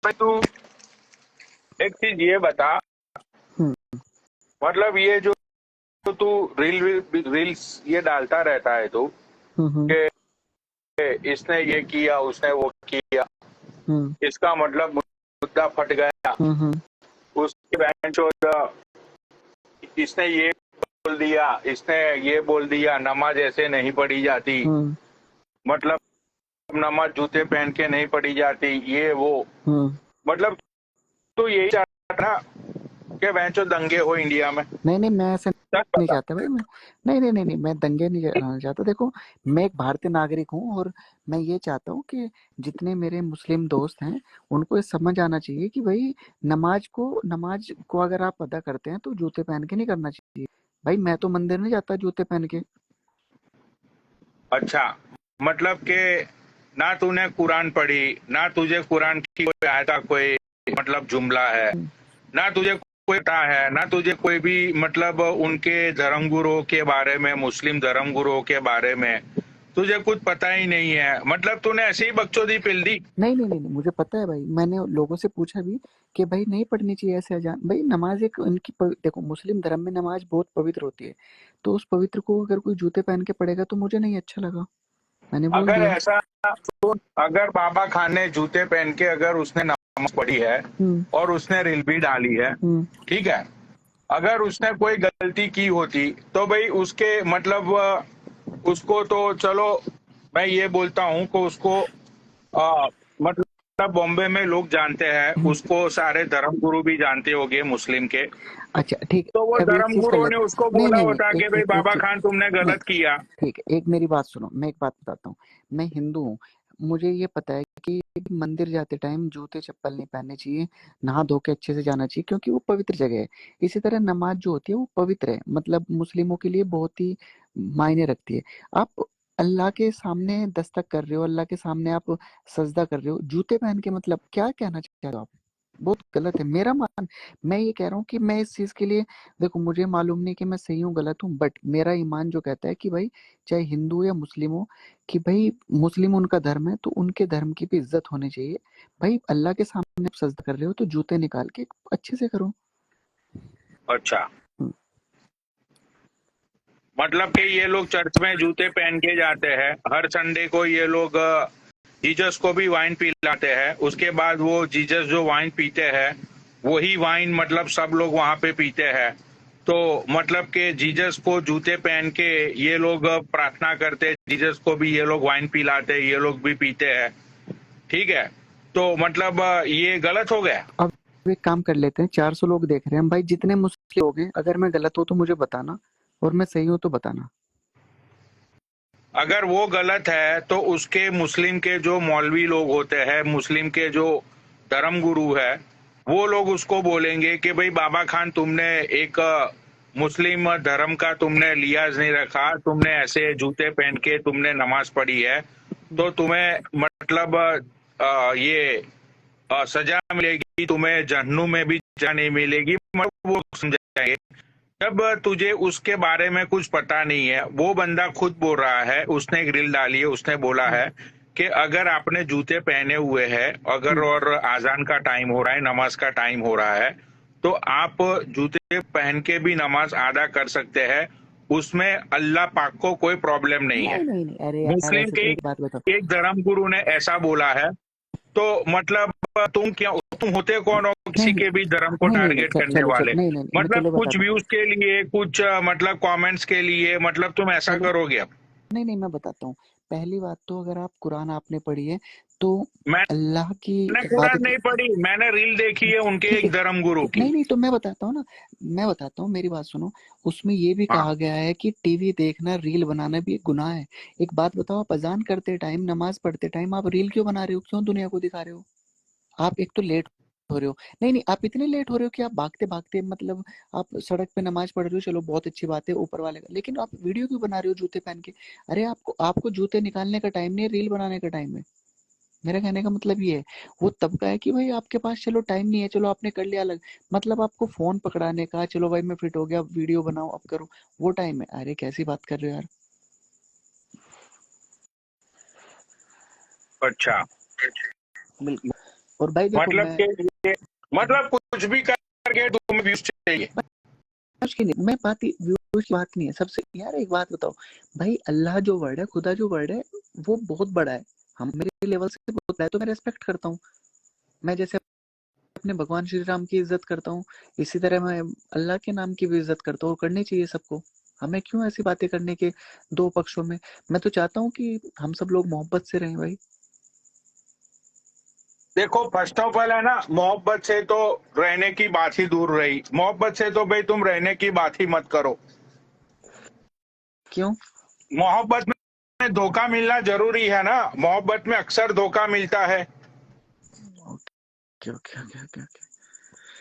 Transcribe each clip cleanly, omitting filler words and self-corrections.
भाई तू एक चीज ये बता, हम्म मतलब ये जो तू रील्स ये डालता रहता है तू हम्म कि इसने ये किया उसने वो किया, हम्म इसका मतलब मुद्दा फट गया, हम्म उसके बहन चोद इसने ये बोल दिया, इसने ये बोल दिया, नमाज ऐसे नहीं पढ़ी जाती, हम्म मतलब नमाज जूते पहन के नहीं पढ़ी जाती, ये वो, हम्म। मतलब तू यही चाहता ना कि बहन चोद दंगे हो इंडिया में? नहीं नहीं, मैं ऐसा सच नहीं बता। चाहता भाई। मैं नहीं, मैं दंगे नहीं कराना चाहता। देखो, मैं एक भारतीय नागरिक हूँ और मैं ये चाहता हूँ कि जितने मेरे मुस्लिम दोस्त हैं उनको ये समझ आना चाहिए कि भाई नमाज को अगर आप अदा करते हैं तो जूते पहन के नहीं करना चाहिए। भाई मैं तो मंदिर नहीं जाता जूते पहन के। अच्छा, मतलब कि ना तूने कुरान पढ़ी, ना तुझे कुरान की कोई आयता कोई मतलब जुमला है, हम्म, ना तुझे कोई पता है, ना तुझे कोई भी मतलब उनके धर्मगुरुओं के बारे में, मुस्लिम धर्मगुरुओं के बारे में तुझे कुछ पता ही नहीं है, मतलब तूने ऐसे ही बकचोदी पिल दी। नहीं, मुझे पता है भाई। मैंने लोगों से पूछा भी कि भाई नहीं पढ़नी चाहिए ऐसे अजान। भाई नमाज एक उनकी देखो, मुस्लिम धर्म में नमाज बहुत पवित्र होती है। तो उस पवित्र को अगर कोई जूते पहन के पढ़ेगा तो मुझे नहीं अच्छा लगा। मैंने बोल अगर दिया। ऐसा, अगर बाबा खान ने जूते पहन के अगर उसने नमाज पढ़ी है हुँ, और उसने रील भी डाली है, हुँ। ठीक है, अगर उसने कोई गलती की होती तो भाई उसके मतलब उसको तो चलो, मैं ये बोलता हूँ कि उसको मतलब बॉम्बे में लोग जानते हैं हुँ। उसको, सारे धर्मगुरु भी जानते होंगे मुस्लिम के, अच्छा ठीक तो वो है, अब एक चीज़ कर धर्मगुरुओं ने लेते उसको हैं। बोला नहीं, होता कि एक भाई एक एक बाबा चीज़। खान तुमने नहीं, गलत किया। ठीक है, एक मेरी बात सुनो, मैं एक बात बताता हूँ। मैं हिंदू हूँ, मुझे ये पता है कि मंदिर जाते टाइम जूते-चप्पल नहीं पहनने चाहिए, नहा धो के अच्छे से जाना चाहिए क्योंकि वो पवित्र जगह है। इसी तरह नमाज़ जो होती है वो पवित्र है, मतलब मुस्लिमों के लिए बहुत ही मायने रखती है। आप अल्लाह के सामने दस्तक कर रहे हो, अल्लाह के सामने आप सजदा कर रहे हो, जूते पहन के मतलब क्या कहना चाह रहे हो आप? बहुत गलत है। मैं ये कह रहा हूँ कि मैं इस चीज़ के लिए, देखो मुझे मालूम नहीं कि मैं सही हूँ गलत हूँ, बट मेरा ईमान जो कहता है कि भाई चाहे हिंदू हो या मुस्लिम हो, कि भाई मुस्लिम उनका धर्म है तो उनके धर्म की भी इज्जत होनी चाहिए। भाई अल्लाह के सामने आप सजदा कर रहे हो तो जूते निकाल के अच्छे से करो। अच्छा, हम्म, मतलब कि ये लोग चर्च में जूते पहन के जाते हैं, हर संडे को ये लोग जीसस को भी वाइन पिलाते हैं, उसके बाद वो जीसस जो वाइन पीते हैं वही वाइन मतलब सब लोग वहां पे पीते हैं, तो मतलब कि जीसस को जूते पहन के ये लोग प्रार्थना करते, जीसस को भी ये लोग वाइन पिलाते, ये लोग भी पीते हैं, ठीक है, तो मतलब ये गलत हो गया। अब एक काम कर लेते हैं, 400 लोग देख रहे हैं भाई, जितने मुस्लिम लोग हैं, अगर मैं गलत हूँ तो मुझे बताना और मैं सही हूँ तो बताना। अगर वो गलत है तो उसके मुस्लिम के जो मौलवी लोग होते हैं, मुस्लिम के जो धर्म गुरु है, वो लोग उसको बोलेंगे कि भाई बाबा खान तुमने एक मुस्लिम धर्म का तुमने लिहाज नहीं रखा, तुमने ऐसे जूते पहन के तुमने नमाज पढ़ी है, हम्म, तो तुम्हें मतलब ये सजा मिलेगी, तुम्हें जहन्नुम में भी सजा नहीं मिलेगी, मतलब वो समझाएंगे। जब तुझे उसके बारे में कुछ पता नहीं है, वो बंदा खुद बोल रहा है, उसने एक रील डाली है, उसने बोला हम्म, है कि अगर आपने जूते पहने हुए हैं अगर हम्म। और आजान का टाइम हो रहा है, नमाज का टाइम हो रहा है, तो आप जूते पहन के भी नमाज अदा कर सकते हैं, उसमें अल्लाह पाक को कोई प्रॉब्लम नहीं है। नहीं, अरे यार मुस्लिम ऐसे के एक बात बताओ। एक धर्म गुरु ने ऐसा बोला है, तो मतलब तुम होते कौन हो किसी नहीं के भी धर्म को टारगेट करने चलो वाले? नहीं, मैं मतलब चलो कुछ बताता हूँ। व्यूज के लिए, कुछ मतलब कमेंट्स के लिए, मतलब तुम ऐसा चलो, करोगे अब? नहीं, मैं बताता हूँ। पहली बात तो अगर आप कुरान आपने पढ़ी है तो मैंने अल्लाह की कुरान इबादत। नहीं पढ़ी, मैंने रील देखी है उनके ठीक है, एक धर्म गुरु की। नहीं तो मैं बताता हूँ ना। मैं बताता हूँ, मेरी बात सुनो। उसमें ये भी हाँ, कहा गया है कि टीवी देखना, रील बनाना भी एक गुनाह है। एक बात बताओ, आप अजान करते टाइम, नमाज पढ़ते टाइम आप रील क्यों बना रहे हो? क्यों दुनिया को दिखा रहे हो? आप एक तो लेट हो रहे हो। नहीं, आप इतने लेट हो रहे हो कि आप भागते-भागते, मतलब आप सड़क पे नमाज़ पढ़ रहे हो, चलो बहुत अच्छी बात है ऊपर वाले का। लेकिन आप वीडियो क्यों बना रहे हो जूते पहन के? अरे आपको आपको जूते निकालने का टाइम नहीं है, रील बनाने का टाइम है। मेरा कहने का मतलब ये है। वो तब का है कि भाई आपके पास चलो टाइम नहीं है, चलो आपने कर लिया अलग। मतलब आपको फ़ोन पकड़ाने का, चलो भाई मैं फिट हो गया, वीडियो बनाओ, अब करो, वो टाइम है। अरे कैसी बात कर रहे हो यार? अच्छा, बिल्कुल। और भाई देखो मतलब मैं के ये मतलब कुछ भी करके तुम्हें व्यूज चाहिए। व्यूज की नहीं, मैं बात व्यूज की बात नहीं है सबसे। यार एक बात बताओ भाई, अल्लाह जो वर्ड है, खुदा जो वर्ड है, वो बहुत बड़ा है। हम मेरे लेवल से बहुत बड़ा है तो मैं रेस्पेक्ट करता हूँ। मैं जैसे अपने भगवान श्री राम की इज्जत करता हूँ, इसी तरह मैं अल्लाह के नाम की भी इज्जत करता हूँ, और करनी चाहिए सबको। हमें क्यों ऐसी बातें करने के दो पक्षों में। मैं तो चाहता हूँ कि हम सब लोग मोहब्बत से रहें भाई। देखो फर्स्ट ऑफ ऑल है ना, मोहब्बत से तो रहने की बात ही दूर रही, मोहब्बत से तो भाई तुम रहने की बात ही मत करो। क्यों? मोहब्बत में धोखा मिलना जरूरी है ना, मोहब्बत में अक्सर धोखा मिलता है। Okay okay okay okay okay.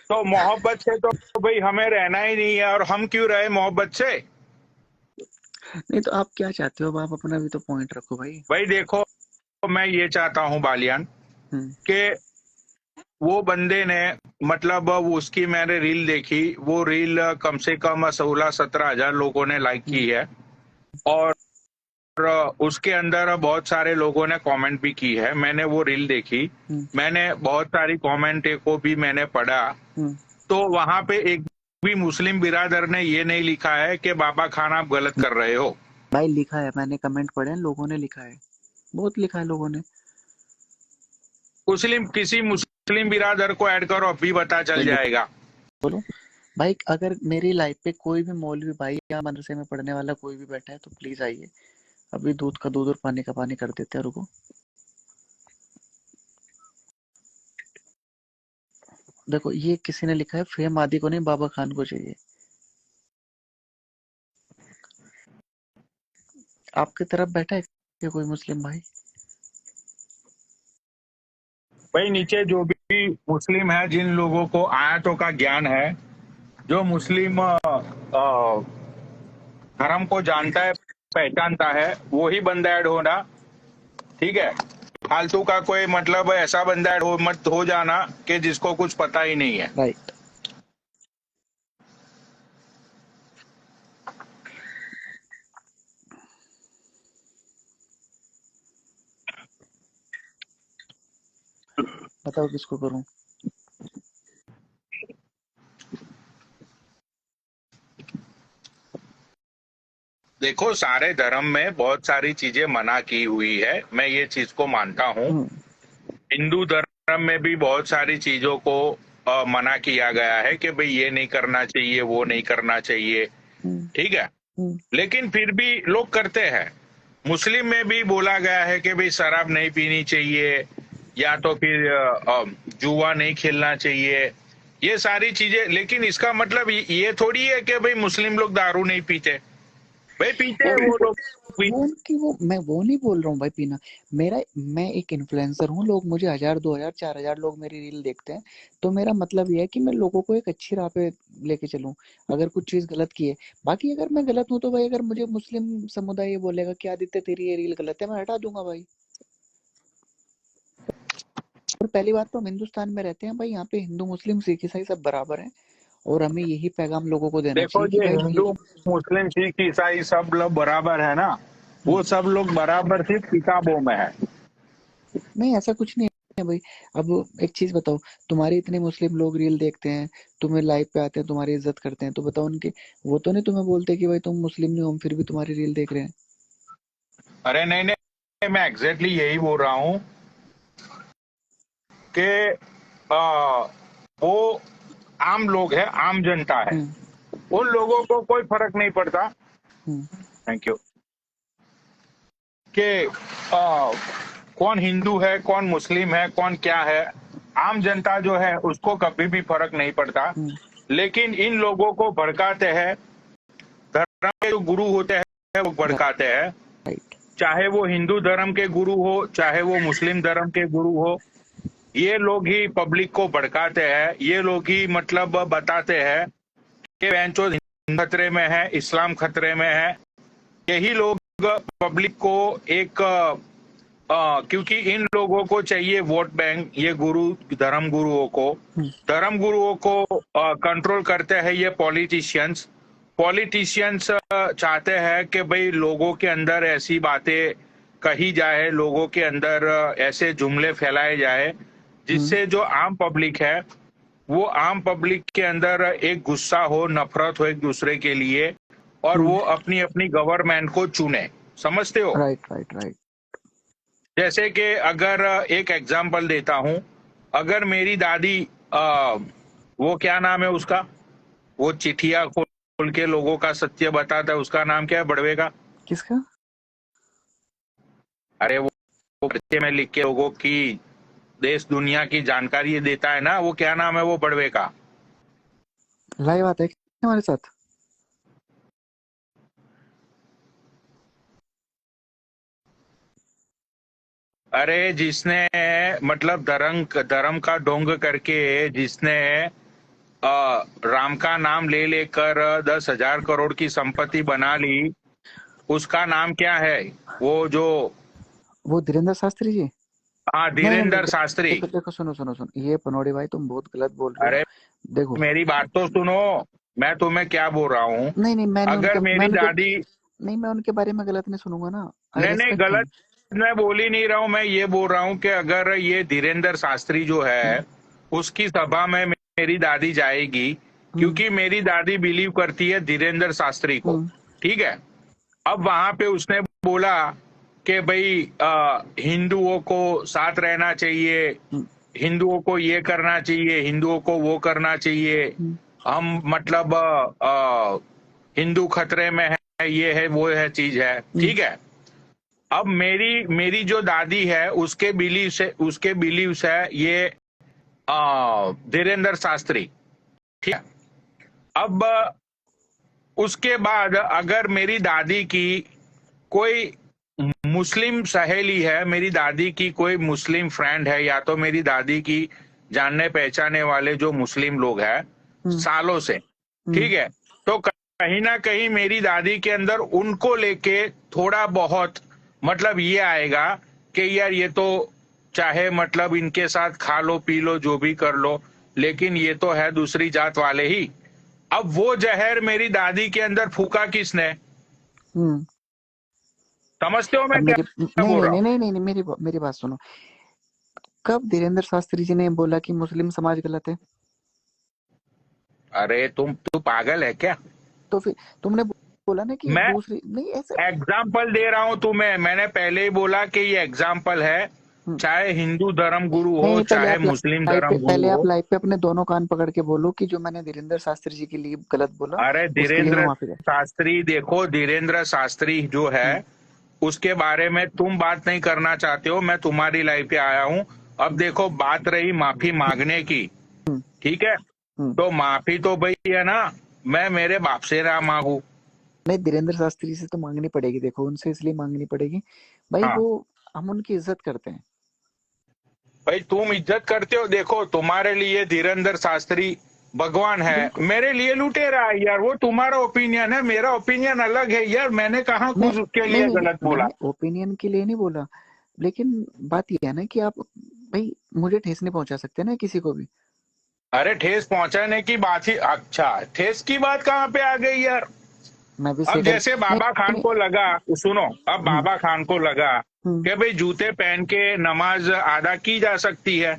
तो मोहब्बत से तो भाई हमें रहना ही नहीं है, और हम क्यों रहे मोहब्बत से। नहीं तो आप क्या चाहते हो? अब आप अपना भी तो पॉइंट रखो भाई। भाई देखो, मैं ये चाहता हूँ बालियान हम्म कि वो बंदे ने, मतलब वो उसकी मैंने रील देखी, वो रील कम से कम 16-17 हजार लोगों ने लाइक हम्म की है। और उसके अंदर बहुत सारे लोगों ने कमेंट भी की है। मैंने वो रील देखी, हम्म मैंने बहुत सारी कमेंट को भी मैंने पढ़ा। हम्म। तो वहां पे एक भी मुस्लिम बिरादर ने ये नहीं लिखा है कि बाबा खान आप गलत कर रहे हो। भाई लिखा है, मैंने कमेंट पढ़े हैं, लोगों ने लिखा है, बहुत लिखा है लोगों ने। मुस्लिम किसी मुस्लिम बिरादर को ऐड करो, अभी पता चल भाई जाएगा। बोलो भाई, अगर मेरी लाइफ पे कोई भी मौलवी भाई या मदरसे में पढ़ने वाला कोई भी बैठा है तो प्लीज आइए। अभी दूध का दूध और पानी का पानी कर देते हैं, रुको। देखो ये किसी ने लिखा है, फेम आदि को नहीं बाबा खान को चाहिए। आपकी तरफ बैठा है क्या कोई मुस्लिम भाई? भाई नीचे जो भी मुस्लिम है, जिन लोगों को आयतों का ज्ञान है, जो मुस्लिम धर्म को जानता है, पहचानता है, वो ही बंदा ऐड होना। ठीक है, फालतू का कोई मतलब ऐसा बंदा ऐड हो मत हो जाना कि जिसको कुछ पता ही नहीं है। राइट। बताओ किसको करूं? देखो, सारे धर्म में बहुत सारी चीजें मना की हुई है, मैं ये चीज को मानता हूँ। हम्म हिंदू धर्म में भी बहुत सारी चीजों को मना किया गया है कि भाई ये नहीं करना चाहिए, वो नहीं करना चाहिए। हम्म ठीक है, हम्म लेकिन फिर भी लोग करते हैं। मुस्लिम में भी बोला गया है कि भाई शराब नहीं पीनी चाहिए, या तो फिर जुआ नहीं खेलना चाहिए, ये सारी चीजें। लेकिन इसका मतलब ये थोड़ी है कि भाई मुस्लिम लोग दारू नहीं पीते। भाई पीते हैं वो लोग भी। वो उनकी वो, मैं वो नहीं बोल रहा हूँ भाई पीना। मेरा, मैं एक इन्फ्लुएंसर हूँ, लोग मुझे 1000 2000 4000 लोग मेरी रील देखते हैं। तो मेरा मतलब ये है कि मैं लोगों को एक अच्छी राह पे लेके चलूं। अगर कुछ चीज गलत की है, बाकी अगर मैं गलत हूँ तो भाई, अगर मुझे मुस्लिम समुदाय ये बोलेगा कि आदित्य तेरी ये रील गलत है, मैं हटा दूंगा भाई। और पहली बात तो हम हिंदुस्तान में रहते हैं भाई, यहाँ पे हिंदू मुस्लिम सिख ईसाई सब बराबर हैं। और हमें यही पैगाम लोगों को देना देखो, चाहिए कि ये भाई हिंदू मुस्लिम सिख ईसाई सब लोग बराबर है ना, वो सब लोग बराबर सिर्फ किताबों में है। नहीं ऐसा कुछ नहीं है भाई। अब एक चीज बताओ, तुम्हारे इतने मुस्लिम लोग रील देखते हैं, तुम्हें लाइव पे आते हैं, तुम्हारी इज्जत करते हैं, तो बताओ उनके, वो तो नहीं तुम्हें बोलते कि भाई तुम मुस्लिम नहीं हो, हम फिर भी तुम्हारी रील देख रहे हैं। अरे नहीं नहीं, मैं एग्जैक्टली यही बोल रहा हूँ कि वो आम लोग है, आम जनता है, हम्म उन लोगों को कोई फर्क नहीं पड़ता। हम्म थैंक यू। कि कौन हिंदू है, कौन मुस्लिम है, कौन क्या है, आम जनता जो है उसको कभी भी फर्क नहीं पड़ता। हम्म। लेकिन इन लोगों को भड़काते हैं, धर्म के जो गुरु होते हैं वो भड़काते हैं। राइट। चाहे वो हिंदू धर्म के गुरु हो, चाहे वो मुस्लिम धर्म के गुरु हो, ये लोग ही पब्लिक को भड़काते हैं। ये लोग ही मतलब बताते हैं कि बेंचो हिंदू खतरे में है, इस्लाम खतरे में है। यही लोग पब्लिक को एक क्योंकि इन लोगों को चाहिए वोट बैंक, ये धर्म गुरुओं को, हम्म कंट्रोल करते हैं ये पॉलिटिशियंस। पॉलिटिशियंस चाहते हैं कि भाई लोगों के अंदर ऐसी बातें कही जाए, लोगों के अंदर ऐसे जुमले फैलाए जाए जिससे जो आम पब्लिक है वो आम पब्लिक के अंदर एक गुस्सा हो, नफरत हो एक दूसरे के लिए, और वो अपनी अपनी गवर्नमेंट को चुने। समझते हो? Right right right. जैसे कि अगर एक एग्जांपल देता हूं, अगर मेरी दादी वो क्या नाम है उसका, वो चिट्ठिया खोल के लोगों का सत्य बताता है, उसका नाम क्या है बड़वे का? किसका? अरे वो पर्चे में लिख के लोगों की देश दुनिया की जानकारी देता है ना, वो क्या नाम है वो बड़वे का? लाइव आता है क्या हमारे साथ? अरे जिसने मतलब धर्म का ढोंग करके जिसने राम का नाम ले लेकर 10,000 करोड़ की संपत्ति बना ली, उसका नाम क्या है? वो जो वो धीरेन्द्र शास्त्री जी? हाँ, नहीं नहीं धीरेन्द्र शास्त्री। देखो देखो, सुनो सुनो सुनो, ये पनौड़ी भाई तुम बहुत गलत बोल रहे हो। अरे देखो मेरी बात तो सुनो, मैं तुम्हें क्या बोल रहा हूँ। नहीं नहीं, अगर मेरी दादी, नहीं, मैं उनके बारे में गलत नहीं सुनूंगा ना। आई नहीं नहीं, रेस्पेक्ट हिम। गलत मैं बोल ही नहीं रहा हूँ, मैं ये बोल रहा हूँ कि अगर ये धीरेन्द्र शास्त्री जो है उसकी सभा में मेरी दादी जाएगी, क्योंकि मेरी दादी बिलीव करती है धीरेन्द्र शास्त्री को, ठीक है। अब वहां पे उसने बोला कि भाई हिंदुओं को साथ रहना चाहिए, हिंदुओं को ये करना चाहिए, हिंदुओं को वो करना चाहिए, हम मतलब हिंदू खतरे में है, ये है वो है चीज है, ठीक है। अब मेरी मेरी जो दादी है उसके बिलीव से ये धीरेन्द्र शास्त्री, ठीक है। अब उसके बाद अगर मेरी दादी की कोई मुस्लिम सहेली है, मेरी दादी की कोई मुस्लिम फ्रेंड है, या तो मेरी दादी की जानने पहचाने वाले जो मुस्लिम लोग हैं सालों से, ठीक है, तो कहीं ना कहीं मेरी दादी के अंदर उनको लेके थोड़ा बहुत मतलब ये आएगा कि यार ये तो चाहे मतलब इनके साथ खा लो पी लो जो भी कर लो, लेकिन ये तो है दूसरी जात वाले ही। अब वो जहर मेरी दादी के अंदर फूका किसने? समझते हो मैं अब क्या नहीं बोल नहीं रहा हूँ? नहीं नहीं नहीं, मेरी बात सुनो। कब धीरेन्द्र शास्त्री जी ने बोला कि मुस्लिम समाज गलत है? अरे तू पागल है क्या? तो फिर तुमने बोला ना कि मैं दूसरी नहीं ऐसे। एग्जाम्पल दे रहा हूं तुम्हें, मैंने पहले ही बोला कि ये एग्जाम्पल है, चाहे हिंदू धर्म गुरु नहीं हो नहीं, चाहे मुस्लिम धर्म पहले गुरु आप हो। लाइव पे अपने दोनों कान पकड़ के बोलो कि जो मैंने धीरेन्द्र शास्त्री जी के लिए गलत बोला अरे उसके लिए मैं धीरेन्द्र माफी चाहता शास्त्री, देखो धीरेन्द्र शास्त्री जो है उसके बारे में तुम बात नहीं करना चाहते हो, मैं तुम्हारी लाइफ पे आया हूं। अब देखो बात रही माफी मांगने की, हूँ। ठीक है, तो माफी तो भाई है ना, मैं मेरे बाप से ना मांगू। नहीं, धीरेन्द्र शास्त्री से तो मांगनी पड़ेगी, देखो उनसे इसलिए मांगनी पड़ेगी भाई, हाँ वो हम उनकी इज्जत करते हैं। भाई, तुम इज्जत करते हो, देखो तुम्हारे लिए धीरेन्द्र शास्त्री भगवान है, बिल्कुल। मेरे लिए लुटेरा है यार, वो तुम्हारा ओपिनियन है, मेरा ओपिनियन अलग है यार, मैंने कहा मैं कुछ उसके नहीं लिए नहीं नहीं, गलत बोला। मैंने ओपिनियन के लिए नहीं बोला, लेकिन बात यह है ना कि आप भाई मुझे ठेस नहीं पहुंचा सकते ना किसी को भी। अरे ठेस पहुंचाने की बात ही, अच्छा ठेस की बात कहाँ पे आ गई यार? मैं भी अब सेटल जैसे नहीं बाबा खान नहीं। को लगा, सुनो, अब बाबा खान को लगा हम्म, कि भाई जूते पहन के नमाज अदा की जा सकती है,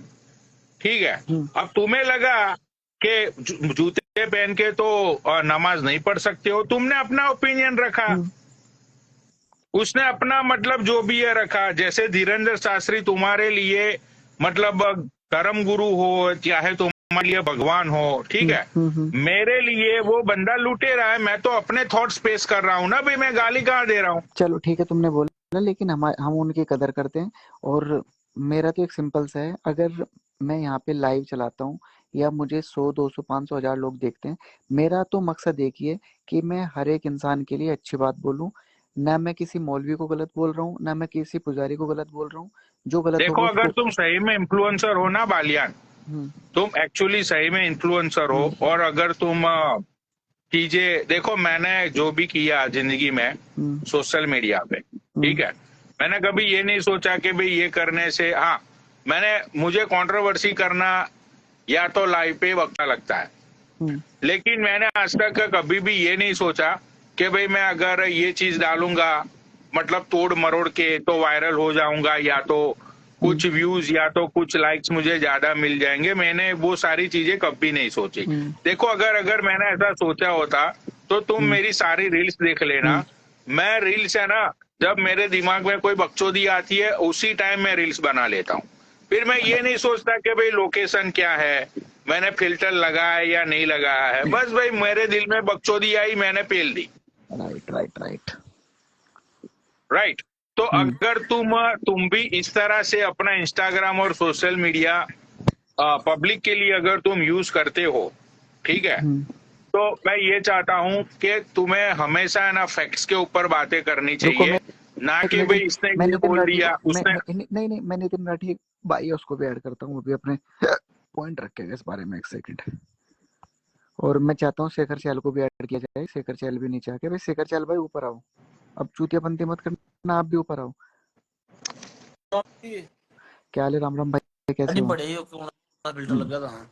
ठीक है। हम्म, अब तुम्हें लगा कि जूते पहन के तो नमाज नहीं पढ़ सकते हो, तुमने अपना ओपिनियन रखा, हम्म, उसने अपना मतलब जो भी है रखा। जैसे धीरेन्द्र शास्त्री तुम्हारे लिए मतलब धर्म गुरु हो, चाहे तुम्हारे लिए भगवान हो, ठीक है, मेरे लिए वो बंदा लुटे रहा है, मैं तो अपने थॉट्स पेश कर रहा हूँ ना भाई, मैं गाली कहाँ दे रहा हूँ। चलो ठीक है, तुमने बोला, लेकिन हम उनकी कदर करते हैं। और मेरा तो एक सिंपल सा है, अगर मैं यहाँ पे लाइव चलाता हूँ या मुझे 100 200 500 1000 लोग देखते हैं, मेरा तो मकसद एक ही है कि मैं हर एक इंसान के लिए अच्छी बात बोलूं। ना मैं किसी मौलवी को गलत बोल रहा हूँ, ना मैं किसी पुजारी को गलत बोल रहा हूँ। जो गलत देखो होगा अगर उसको। तुम सही में इन्फ्लुएंसर हो ना बालियान, हम्म, तुम एक्चुअली सही में इन्फ्लुएंसर हो, और अगर तुम चीजें देखो, मैंने जो भी किया जिंदगी में हम्म, सोशल मीडिया पे, ठीक है, मैंने कभी ये नहीं सोचा कि भाई ये करने से, हाँ मुझे कंट्रोवर्सी करना या तो लाइव पे वक्त लगता है, हम्म, लेकिन मैंने आज तक कभी भी ये नहीं सोचा कि भाई मैं अगर ये चीज डालूंगा मतलब तोड़ मरोड़ के तो वायरल हो जाऊंगा, या तो कुछ व्यूज या तो कुछ लाइक्स मुझे ज्यादा मिल जाएंगे, मैंने वो सारी चीजें कभी नहीं सोची। देखो अगर अगर मैंने ऐसा सोचा होता तो तुम मेरी सारी रील्स देख लेना। मैं रील्स है ना, जब मेरे दिमाग में कोई बकचोदी आती है उसी टाइम मैं रील्स बना लेता हूँ। फिर मैं ये नहीं सोचता कि भाई लोकेशन क्या है, मैंने फिल्टर लगाया है या नहीं लगाया है, बस भाई मेरे दिल में बकचोदी आई, मैंने पेल दी। राइट। राइट। तो अगर तुम भी इस तरह से अपना इंस्टाग्राम और सोशल मीडिया पब्लिक के लिए अगर तुम यूज करते हो, ठीक है, तो मैं ये चाहता हूं कि तुम्हें हमेशा है ना फैक्ट्स के ऊपर बातें करनी चाहिए, ना कि भाई इसने ये बोल दिया उसने। नहीं, मैं नितिन राठी भाई है, उसको भी ऐड करता हूँ, वो भी अपने पॉइंट रखेगा इस बारे में। एक सेकंड। और मैं चाहता हूँ शेखर चैल को भी ऐड किया जाए। शेखर चैल भी नीचे आके, भाई शेखर चैल भाई ऊपर आओ, अब चूतियापंती मत करना, आप भी ऊपर आओ। क्या हाल है राम राम भाई, कैसे हो? बड़े फिल्टर लग गया था।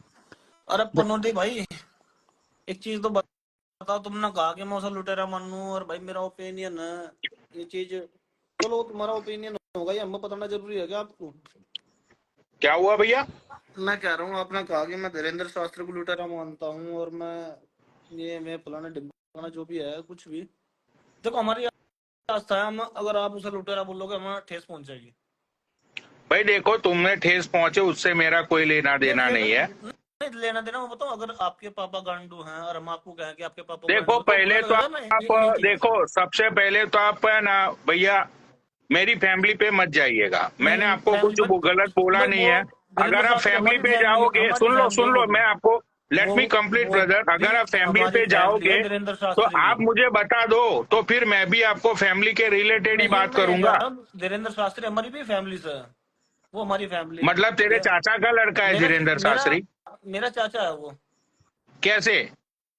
अरे पनोती भाई एक चीज तो बताओ, तुमने कहा कि मैं उसे लुटेरा मानूं, और भाई मेरा ओपिनियन है ये चीज, चलो तुम्हारा ओपिनियन होगा, ये हमें बताना जरूरी है क्या आपको? क्या हुआ भैया? मैं कह रहा हूँ, आपने कहा कि मैं धीरेन्द्र शास्त्री को लुटेरा मानता हूँ, और मैं फलाना डिब्बाना जो भी है कुछ भी, देखो हमारी आस्था है, हम अगर आप उसे लुटेरा बोलोगे हमें ठेस पहुंचेगी। भाई देखो, तुमने ठेस पहुंचे उससे मेरा कोई लेना देना नहीं है। लेना देना, मैं बताऊं, अगर आपके पापा गांडू हैं और हम आपको कहें कि आपके पापा देखो पहले तो आप देखो, सबसे पहले तो आप है ना भैया मेरी फैमिली पे मत जाइएगा। मैंने आपको कुछ गलत बोला नहीं है। अगर आप फैमिली पे जाओगे, सुन लो मैं आपको, लेट मी कंप्लीट ब्रदर, अगर आप फैमिली पे जाओगे तो आप मुझे बता दो, तो फिर मैं भी आपको फैमिली के रिलेटेड ही बात करूंगा। धीरेन्द्र शास्त्री हमारी भी फैमिली से, वो हमारी फैमिली, मतलब तेरे चाचा का लड़का है धीरेन्द्र शास्त्री? मेरा चाचा है वो। कैसे?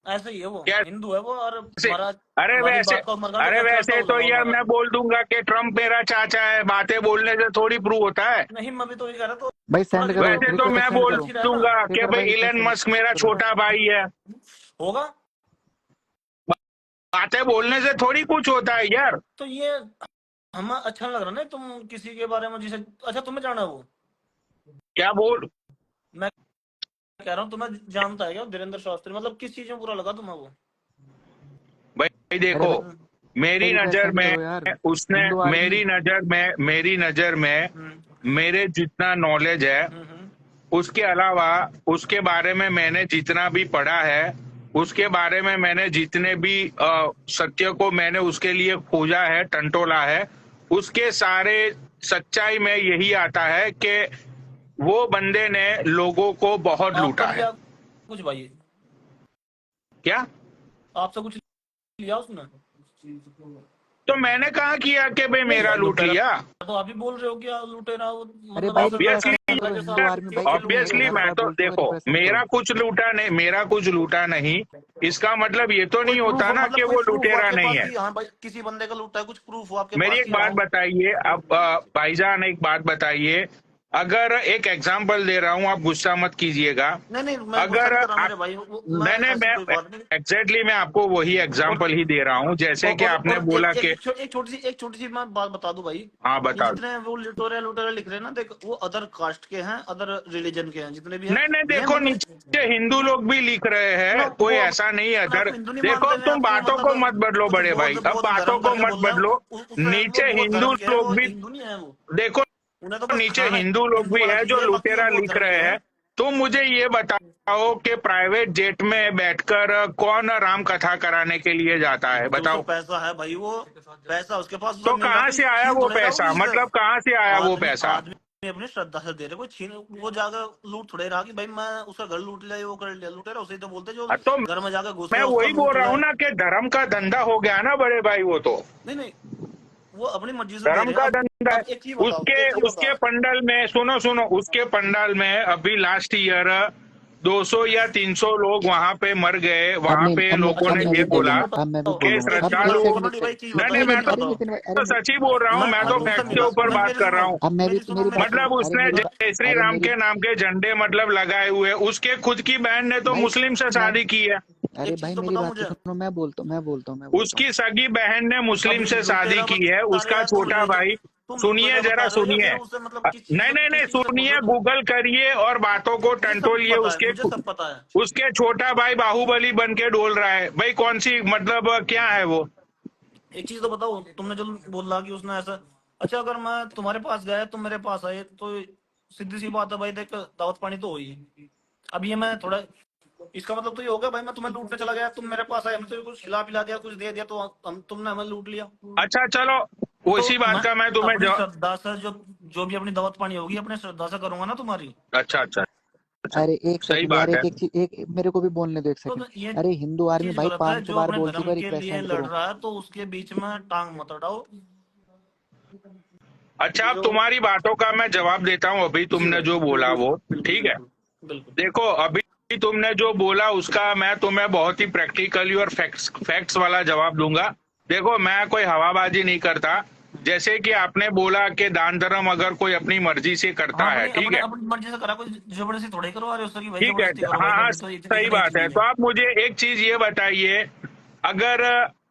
ऐसे ही है वो, हिंदू है वो, और अरे वैसे तो यार मैं बोल दूंगा कि ट्रम्प मेरा चाचा है, बातें बोलने से थोड़ी प्रूव होता है। नहीं मैं भी तो ये कह रहा था भाई, सेंड करो। वैसे तो मैं बोल दूंगा कि भाई इलन मस्क मेरा छोटा भाई है। होगा, बातें बोलने से थोड़ी कुछ होता है यार। तो ये हमें अच्छा लग रहा ना, तुम किसी के बारे में जिसे अच्छा तुम्हें जाना है वो क्या बोल, मैं कह रहा हूँ तुम्हें जानता है क्या धीरेन्द्र शास्त्री, मतलब किस चीज में बुरा लगा तुम्हें वो? भाई देखो मेरी नजर में उसने, मेरी नजर में मेरे जितना नॉलेज है उसके अलावा, उसके बारे में मैंने जितना भी पढ़ा है, उसके बारे में मैंने जितने भी सत्य को मैंने उसके लिए खोजा है, टंटोला है, उसके सारे सच्चाई में यही आता है कि वो बंदे ने लोगों को बहुत लूटा है। कुछ भाई क्या आपसे कुछ लिया उसने? तो मैंने कहा किया कि भाई मेरा लूट लिया, तो आप ही बोल रहे हो कि लूटेरा? अरे भाई ऑब्वियसली मैं तो देखो मेरा कुछ लूटा नहीं, इसका मतलब ये तो नहीं होता ना कि वो लुटेरा नहीं है। हाँ भाई, किसी बंदे का लूटा है, कुछ प्रूफ हो आपके पास? मेरी एक बात बताइए, अब भाईजान एक बात बताइए, अगर एक एग्जांपल दे रहा हूँ, आप गुस्सा मत कीजिएगा। नहीं अगर मैं एग्जैक्टली मैं आपको वही एग्जांपल ही दे रहा हूँ, जैसे कि आपने बोला कि एक छोटी सी मैं बात बता दूं भाई। हाँ बता। जितने वो लुटेरे लिख रहे हैं ना, देख वो अदर कास्ट के हैं, अदर रिलीजन के हैं, जितने भी हैं। नहीं देखो नीचे हिंदू लोग भी लिख रहे हैं, कोई ऐसा नहीं है। अदर देखो तुम बातों को मत बदलो बड़े भाई, अब बातों को मत बदलो। नीचे हिंदू लोग भी देखो, तो नीचे हिंदू लोग भी है जो लुटेरा लिख रहे हैं। तुम मुझे ये बताओ कि प्राइवेट जेट में बैठकर कौन राम कथा कराने के लिए जाता है, बताओ? पैसा है भाई, वो पैसा उसके पास, तो कहाँ से आया वो पैसा? मतलब कहाँ से आया वो पैसा? आदमी अपनी श्रद्धा से दे रहे, कोई छीन वो जाकर लूट थोड़े रहा कि भाई मैं उसका घर लूट लिया, वो कर लिया, लुटेरा उसे तो बोलते जो तो घर में जाकर घुस। मैं वही बोल रहा हूँ ना कि धर्म का धंधा हो गया ना बड़े भाई, वो तो नहीं वो अपनी मर्जी से धर्म का धंधा है। उसके पंडाल में सुनो उसके पंडाल में अभी लास्ट ईयर 200 या 300 लोग वहाँ पे मर गए। वहाँ पे लोगों ने ये बोला कि श्रद्धालु, नहीं मैं तो सच ही बोल रहा हूँ, मैं तो फैक्ट के ऊपर बात कर रहा हूँ। मतलब उसने जय श्री राम के नाम के झंडे मतलब लगाए हुए, उसके खुद की बहन ने तो मुस्लिम से शादी की है। अरे भाई मेरी बात सुनो, मैं बोलता हूँ। उसकी सगी बहन ने मुस्लिम से शादी की है, उसका छोटा भाई तुम सुनिए लुटेरा जरा बता रहे हो या सुनिए। फिर उसे मतलब नहीं नहीं नहीं, किस चीज से बोल रहे सुनिए, हो तुम? गूगल करिए और बातों को मुझे सब टंटोलिए। पता है, उसके मुझे सब पता है। उसके छोटा भाई बाहुबली बन के डोल रहा है भाई, कौन सी मतलब क्या है वो? एक चीज तो बताओ, तुमने जो बोला कि उसने ऐसा, अच्छा अगर मैं तुम्हारे पास गया तुम मेरे पास आए तो सीधी सी बात है भाई, देख दावत पानी तो हुई। अब ये मैं थोड़ा, इसका मतलब तो ये हो गया भाई मैं तुम्हें लूटने चला गया, तुम मेरे पास आए, हमने तुम्हें कुछ खिला पिला दिया, कुछ दे दिया, तो हम तुमने हमें लूट लिया। अच्छा चलो, तो उसी बात मैं का मैं तुम्हें अपनी श्रद्धा से जो जो भी अपनी दावत पानी होगी अपने श्रद्धा से करूंगा ना तुम्हारी। अच्छा अच्छा अच्छा, अरे एक सही सेकंड यार, बात है। एक चीज, एक मेरे को भी बोलने दो एक तो सेकंड। ये अरे हिंदू आर्मी चीज भाई गलत है, 500 जो बार अपने बोल चुका धर्म है, के रिक्वेस्ट लिए सेंड लड़ करो। रहा है तो उसके बीच में टांग मत अड़ाओ। अच्छा, अब जो तुम्हारी बातों का मैं जवाब देता हूँ। अभी जी तुमने भाई, जो बोला बिल्कुल वो बिल्कुल ठीक है। बिल्कुल बिल्कुल। देखो, अभी तुमने जो बोला उसका मैं तुम्हें बहुत ही प्रैक्टिकली और फैक्ट्स वाला जवाब दूंगा। देखो, मैं कोई हवाबाजी नहीं करता। जैसे कि आपने बोला कि दान धर्म अगर कोई अपनी मर्जी से हम करता है, अपनी ठीक अपने है, अपनी मर्जी से करा, कोई जबरदस्ती थोड़ी करवा रहे हो उससे कि भाई ठीक है, जबरदस्ती करो हाँ भाई हाँ, करनी, तो सही इतनी बात इजी है। नहीं तो है। आप मुझे एक चीज ये बताइए, अगर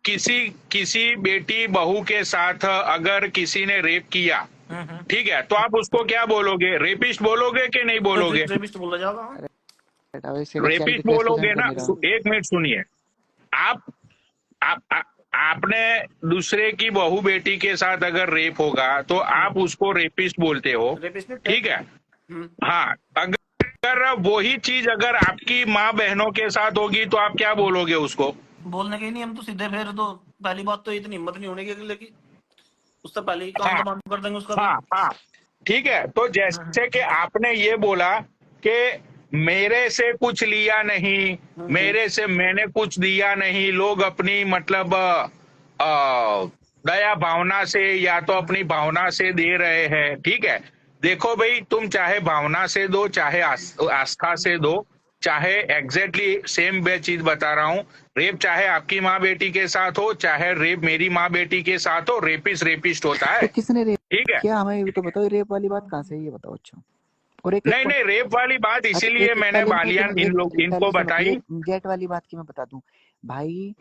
किसी किसी बेटी बहू के साथ अगर किसी ने रेप किया, हम्म। ठीक है, तो आप उसको क्या बोलोगे? रेपिस्ट बोलोगे कि नहीं बोलोगे? रेपिस्ट बोला जाएगा। अरे बेटा वैसे सिविल चाइल्ड रेपिस्ट रिक्वेस्ट तो बोलोगे सेंड कर ना? नहीं रहा। एक मिनट सुनिए। आप आपने दूसरे की बहू बेटी के साथ अगर रेप होगा तो आप उसको रेपिस्ट बोलते हो, रेपिस्ट नहीं ठीक टेप। है। हाँ, अगर वही चीज अगर आपकी माँ बहनों के साथ होगी तो आप क्या बोलोगे उसको? बोलने के ही नहीं हम तो सीधे, फिर तो पहली बात तो इतनी हिम्मत नहीं होने की अगले की, उससे पहले ही कान हाँ तमाम कर देंगे उसका भी। हाँ हाँ, ठीक है। तो जैसे कि आपने ये बोला कि मेरे से कुछ लिया नहीं, मेरे से मैंने कुछ दिया नहीं, लोग अपनी मतलब दया भावना से या तो अपनी भावना से दे रहे हैं, ठीक है। देखो भाई, तुम चाहे भावना से दो, चाहे आस्था से दो, चाहे एग्जैक्टली सेम बे चीज बता रहा हूँ। रेप चाहे आपकी माँ बेटी के साथ हो, चाहे रेप मेरी माँ बेटी के साथ हो, रेपिस्ट रेपिस्ट होता तो है, किसने रेप ठीक है। किया हमें ये तो बताओ, रेप वाली बात कहाँ से है ये बताओ। अच्छा और एक एक नहीं नहीं, रेप वाली बात अच्छा इसीलिए एक एक मैंने पहले मैं बालियान तुम्हें एक इनको पहले सुनो, बताई। ये जेट वाली बात की मैं बता दूं भाई।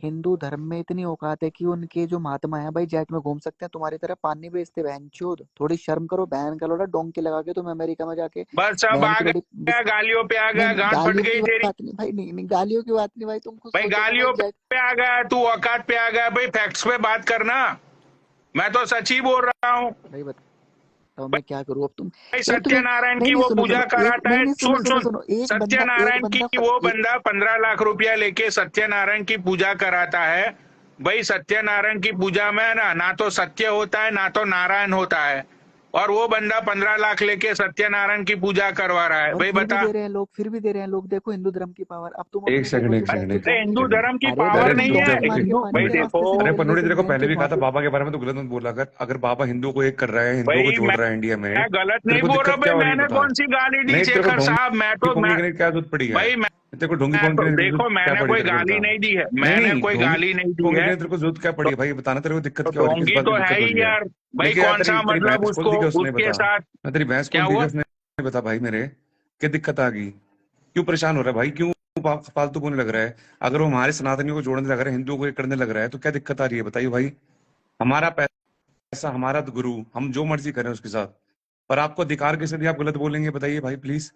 हिंदू धर्म में इतनी औकात है कि उनके जो महात्मा है भाई जेट में घूम सकते हैं, तुम्हारी तरह पानी बेचते बहनचोद। थोड़ी शर्म करो, बहन का लोड़ा डोंकी लगा के तुम अमेरिका में जाके बस अब बहन आ की लोड़ी गया, गालियों पे आ नहीं गया, नहीं गांड फट गालियों की गई तेरी। बात नहीं भाई, नहीं नहीं गालियों की बात नहीं भाई, तुम खुद भाई सोचो ना भाई गालियों जेट। पे आ गया तू, औकात पे आ गया भाई, फैक्ट्स पे बात करना। मैं तो सच ही बोल रहा हूँ भाई बताओ मैं क्या करूँ अब तुम। भाई। एक तुम्हें सत्यनारायण नहीं की नहीं वो सुनो पूजा सुनो एक कराता नहीं है। नहीं सुनो सुन सुनो सुन, सुनो सत्यनारायण की एक वो एक बंदा 15 लाख रुपया लेके सत्यनारायण की पूजा कराता है। भाई सत्यनारायण की पूजा में ना तो सत्य होता है ना तो नारायण होता है, और वो बंदा 15 लाख लेके सत्यनारायण की पूजा करवा रहा है। और भाई फिर भी बता। दे रहे हैं लोग, फिर भी दे रहे हैं लोग। देखो हिंदू धर्म की पावर। अब तुम एक अपनी सेकंड देखो, एक तुम सेकंड हिंदू एक हो। अरे हिंदू सेकंड धर्म की अरे पहले पावर भाई तुम नहीं रुक है जा। डोंकी मार के हिंदू। पानी भाई के देखो, रास्ते से अरे निकल गए पनोड़ी तुम तेरे को पहले भी कहा था बहनचोद। बाबा के बारे में, तो गलत मत बोला। अगर बाबा हिंदू को एक कर रहा है, हिंदुओं को भाई जोड़ रहा है इंडिया में, मैं गलत तेरे नहीं को बोल रहा दिक्कत भाई। क्या हो रही है मैंने बता। कौन सी गाली दी नहीं तेरे को शेखर साहब? ढोंगी पोंगी करने की क्या जरूरत पड़ी है? भाई तेरे को ढोंगी पोंगी करने की देखो, क्या मैंने पड़ी कोई तेरे को गाली बता। नहीं दी है, नहीं मैंने नहीं, कोई ढोंगी गाली नहीं दी पोंगी है। करने की तेरे को जरूरत क्या पड़ी तो, है भाई? बताना तेरे को दिक्कत तो क्या हो रही है, किस ढोंगी बात तो की है दिक्कत हो ही रही है? यार भाई। लेके यार कौन सा तेरी मतलब भैंस खोल दी उसको क्या उसने? उसके बता। साथ मैं तेरी भैंस क्या खोल दी हुआ? क्या उसने? बता भाई मेरे, क्या दिक्कत आ गई? क्यों परेशान हो रहा है भाई? क्यों फालतू बोलने लग रहा है? अगर वो हमारे सनातनियों को जोड़ने लग रहा है, हिंदुओं को एक करने लग रहा है, तो क्या दिक्कत आ रही है बताइए भाई? हमारा पैसा, हमारा गुरु, हम जो मर्जी करें उसके साथ। पर आपको अधिकार किसने दिया? आप गलत बोलेंगे बताइए भाई प्लीज।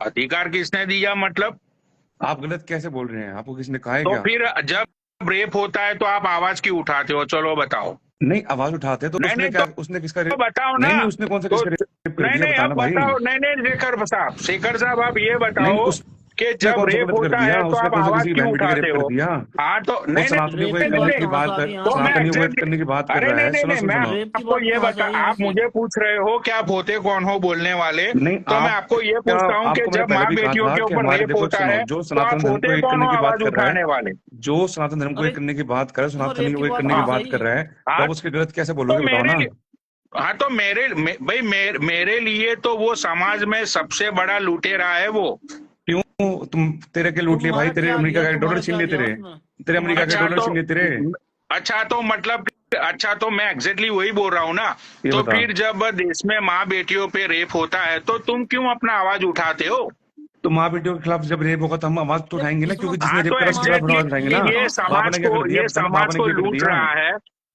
अधिकार किसने दिया मतलब? आप गलत कैसे बोल रहे हैं? आपको किसने कहा है तो क्या? फिर जब रेप होता है तो आप आवाज क्यों उठाते हो? चलो बताओ। नहीं आवाज उठाते तो नहीं उसने नहीं, क्या, उसने किसका तो बताओ ना। नहीं नहीं, उसने कौन सा तो किसका रेप कर नहीं दिया? नहीं, बताना अब भाई। बताओ। नहीं नहीं, शेखर साहब आप ये नहीं बताओ कि उसने जब कौन सा रेप गलत कर होता दिया? है तो उसने आप कौन सा आवाज किसी क्यों बहन बेटी का उठाते रेप कर हो? दिया? हाँ तो वो नहीं नहीं सनातनियों को रेप एक की करने बात नहीं की नहीं, कहाँ से बात आ कर, गई यहाँ तो से? मैं सनातनियों को एक एग्जैक्टली, करने की बात कर अरे रहा नहीं है। नहीं सुनो नहीं, सुनो मैं सुनो। रेप की आपको बात ये कहाँ से बता, आई यहाँ आप से? मुझे पूछ रहे हो कि आप होते कौन हो बोलने वाले, नहीं तो मैं आप आपको ये क्या, पूछता हूँ कि आपको मैंने जब पहले माँ भी कहा बेटियों था के कि ऊपर हमारे, रेप देखो होता सुनो, है जो तो आप सनातन धर्म को होते एक कौन करने हो की बात आवाज कर रहा है, उठाने वाले? जो सनातन धर्म को अरे एक करने की बात कर रहा है, तो रेप सनातनियों की को एक बात करने की कहाँ से बात कर आई? रहा है, तो हाँ आप उसके गलत कैसे तो बोलोगे बताओ मेरे ना। लिए, हाँ तो भाई मेरे लिए तो वो समाज में सबसे बड़ा लुटेरा है वो। क्यों? तुम, तेरे के लूट लिए भाई, तुम्हारा तेरे क्या अमेरिका किया, का $1 तुम्हारा छीन क्या लिए, किया तेरे उसने? तेरे अमेरिका तुम्हारा के क्या अच्छा $1 तो छीन लिए तेरे। अच्छा तो मतलब, अच्छा तो मैं एग्जैक्टली वही बोल रहा हूँ ना। ये तो बता। फिर जब देश में माँ बेटियों पे रेप होता है तो तुम क्यों अपना आवाज उठाते हो? तो माँ बेटियों के खिलाफ जब रेप होगा तो हम आवाज तो देख उठाएंगे ना, इसमें क्योंकि जिसने हाँ रेप तो करा उसके खिलाफ माँ आवाज एग्जैक्टली, उठाएंगे ये ना। ये कहाँ से आया? पापा समाज ने क्या को कर दिया ये बता ना, पापा समाज ने को क्या कर लूट दिया? रहा है।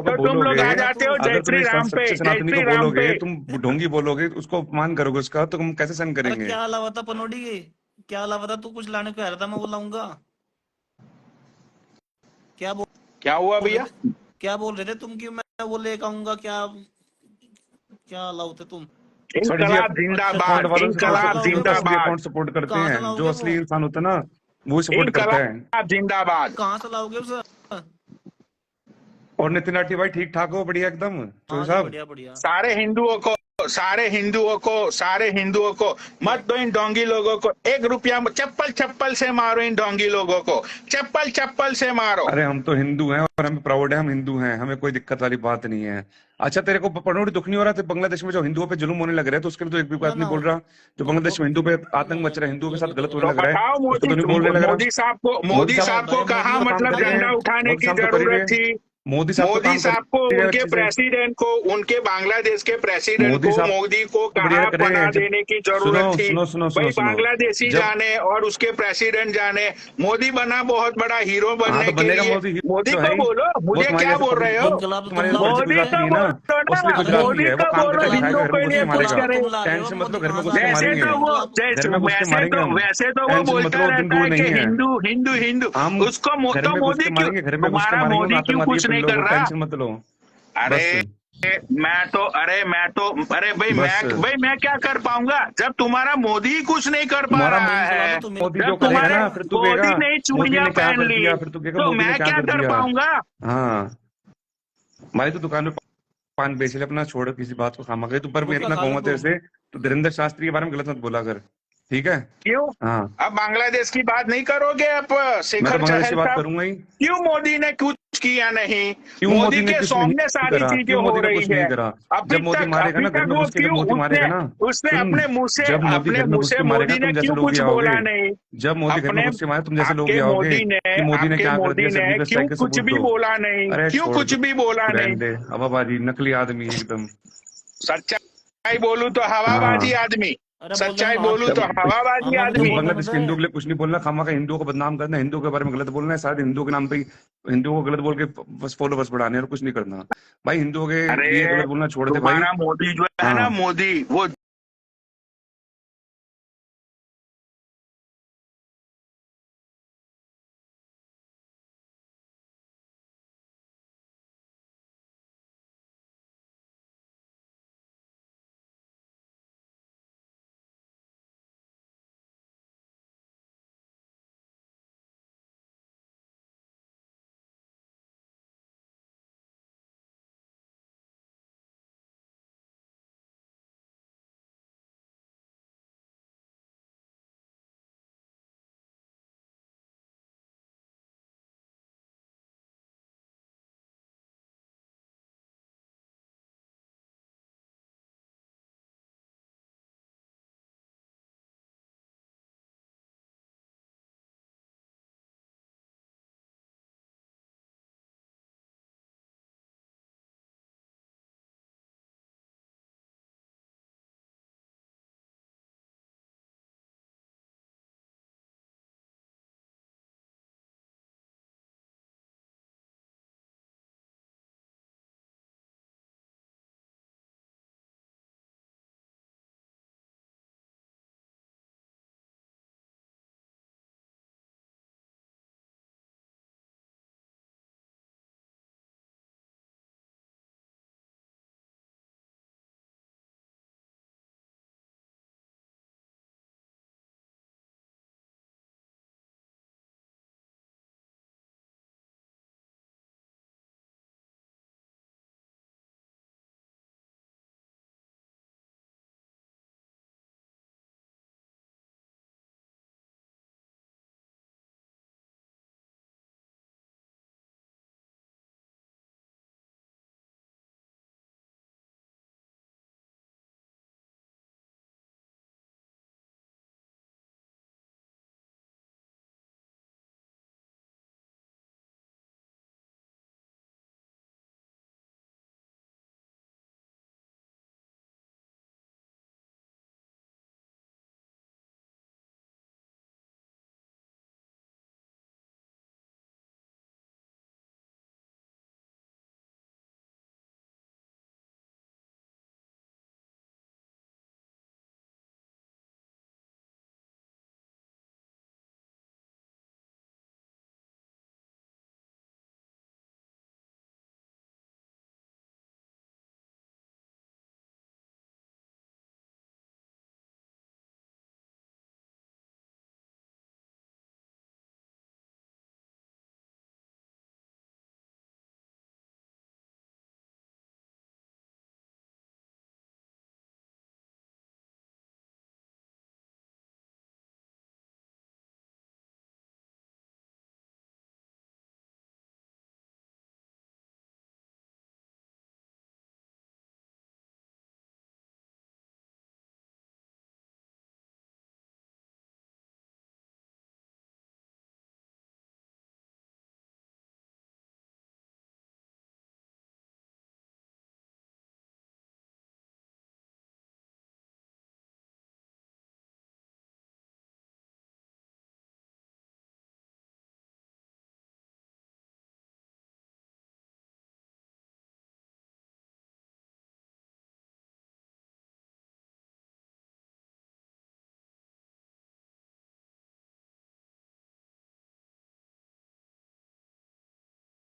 हिंदुओं का तो तुम लोग बोलोगे, आ जाते हो जय अगर तुम श्री एक राम पे, सच्चे जय सनातनी श्री को राम बोलोगे, पे। तुम ढोंगी बोलोगे, उसको अपमान करोगे उसका, तो हम कैसे सहन अरे करेंगे? क्या अलावा था पनोडी के, क्या अलावा था, तू कुछ लाने को आ रहा था, मैं वो लाऊंगा। क्या क्या हुआ बोल भैया? रहे थे, क्या बोल रहे थे तुम कि मैं वो लेकर आऊंगा, क्या क्या अलाउ थे तुम? सर जी, इनकलाब अच्छा, अकाउंट जिंदाबाद, वालों से कहाँ से इनकलाब लाओगे हम तो वो, असली जिंदाबाद, अकाउंट सपोर्ट करते कहाँ से हैं, जो लाओगे वो, असली इंसान होता है ना वो सपोर्ट करता है। इनकलाब जिंदाबाद। कहाँ से लाओगे उसे? और नितिन राठी भाई ठीक ठाक हो? बढ़िया एकदम हाँ चोरी जी, साहब। बढ़िया बढ़िया। सारे हिंदुओं को मत दो इन ढोंगी लोगों को 1 रुपया, चप्पल से मारो इन ढोंगी लोगों को, चप्पल से मारो। अरे हम तो हिंदू हैं और हमें प्राउड है, हम हिंदू हैं, हमें कोई दिक्कत वाली बात नहीं है। अच्छा तेरे को पनोटी दुख नहीं हो रहा? तो बांग्लादेश में जो हिंदुओं पे जुल्म होने लग रहा है तो उसके लिए तो एक भी ना बात नहीं ना बोल रहा। जो वो बांग्लादेश में हिंदू पे आतंक मच रहा है, हिंदुओं के साथ गलत होने लग रहा है, बताओ उसको तो नहीं बोलने लग रहा। मोदी साहब को भाई कहाँ मोदी मतलब कर रही है, झंडा उठाने मोदी की साहब तो कर ही जरूरत रहे थी? हैं। मोदी साहब तो मोदी काम कर साहब को ही रहे हैं उनके अच्छे से। प्रेसिडेंट को, उनके बांग्लादेश के प्रेसिडेंट मोदी को, साहब मोदी को तो बढ़िया कहाँ कर रहे पनाह हैं। देने की सुनो जरूरत थी? सुनो सुनो सुनो भाई सुनो बांग्लादेशी जब जाने और उसके प्रेसिडेंट जाने, मोदी बना बहुत बड़ा हीरो हाँ बनने तो के बनेगा लिए। मोदी मोदी तो को है ही। बोलो, वो मुझे तुम्हारे क्या जैसे बोल रहे हो? इनकलाब तो तुम्हारे तुम जैसे लाओ फर्जी मोदी गुजरात का नहीं है ना, बोलो उसलिए ना, गुजरात अरे भी है, मोदी वो का काम बोलो, करके हिंदू दिखाएगा, घर में के घुस लिए के कुछ मारेगा। करे। तुम ला रहे हो टेंशन मत मोदी लो, घर में कहाँ घुस से के आ रहा है? मारेंगे। वैसे घर में घुस के मारेंगे हम। टेंशन मत लो, वो दिन रहता दूर है कि नहीं है। हिंदू हम उसको घर तो में घुस मोदी के क्यों, मारेंगे, घर में घुस के तुम्हारा मारेंगे उन मोदी क्यों आतंकवादी कुछ नहीं पिल्लों कर को। रहा? टेंशन मत लो। अरे बस अरे भाई बस मैं क्या कर पाऊंगा जब तुम्हारा मोदी ही कुछ नहीं कर पा तुम्हारा रहा इनकलाब है? तो तुम मोदी जो जब करेगा तुम्हारे ना फिर तू कहेगा मोदी ने मोदी चूड़ियां ने क्या पहन कर ली दिया, फिर तू कहेगा तो मोदी ने मैं क्या क्या कर कर दिया। पाऊंगा? हाँ भाई, तू दुकान पे पान बेच ले अपना, छोड़ किसी बात को खामा गई तू। पर मैं गुटखा इतना खा लो कहूंगा तेरे तू। से, तो धीरेन्द्र शास्त्री के बारे में गलत मत बोला कर, ठीक है? क्यों? हाँ अब बांग्लादेश की बात नहीं करोगे आप? मैं तो शेखर बांग्लादेश की चहल बात साहब, करूंगा ही। क्यों मोदी ने कुछ किया नहीं? क्यों मोदी मोदी ने के कुछ सामने नहीं सारी करा? चीजें क्यों हो मोदी ने रही कुछ नहीं है। करा? जब मोदी मारेगा अभी ना, घर तक में वो घुस के जब क्यों मोदी मारेगा ना, उसने सुन, अपने मुंह से जब मोदी घर में घुस के मारेगा मोदी ने तुम जैसे क्यों लोग भी कुछ आओगे। बोला नहीं? जब मोदी घर में अपने घुस के मारे तुम जैसे लोग भी आपके आओगे मोदी ने कि मोदी ने क्या कर दिया, सभी को क्यों स्ट्राइक का कुछ सबूत भी दो। बोला नहीं? अरे क्यों छोड़ कुछ भी बोला रहने नहीं? दे, हवाबाजी, नकली आदमी एकदम। सच्चाई बोलूं तो हवाबाजी हाँ आदमी, अरे सच्चाई बोलो बोलूं तो हवाबाजी हमें भी तो आदमी। बोलने बांग्लादेश के हिंदुओं के लिए कुछ नहीं बोलना, खामा का हिंदुओं को बदनाम करना, हिंदुओं के बारे में गलत बोलना है, शायद हिंदुओं के नाम पे ही हिंदुओं को गलत बोल के बस फॉलोवर्स बढ़ाने और कुछ नहीं करना भाई। हिंदुओं के अरे लिए गलत बोलना छोड़ दे भाई। तुम्हारा मोदी जो है हाँ ना, मोदी वो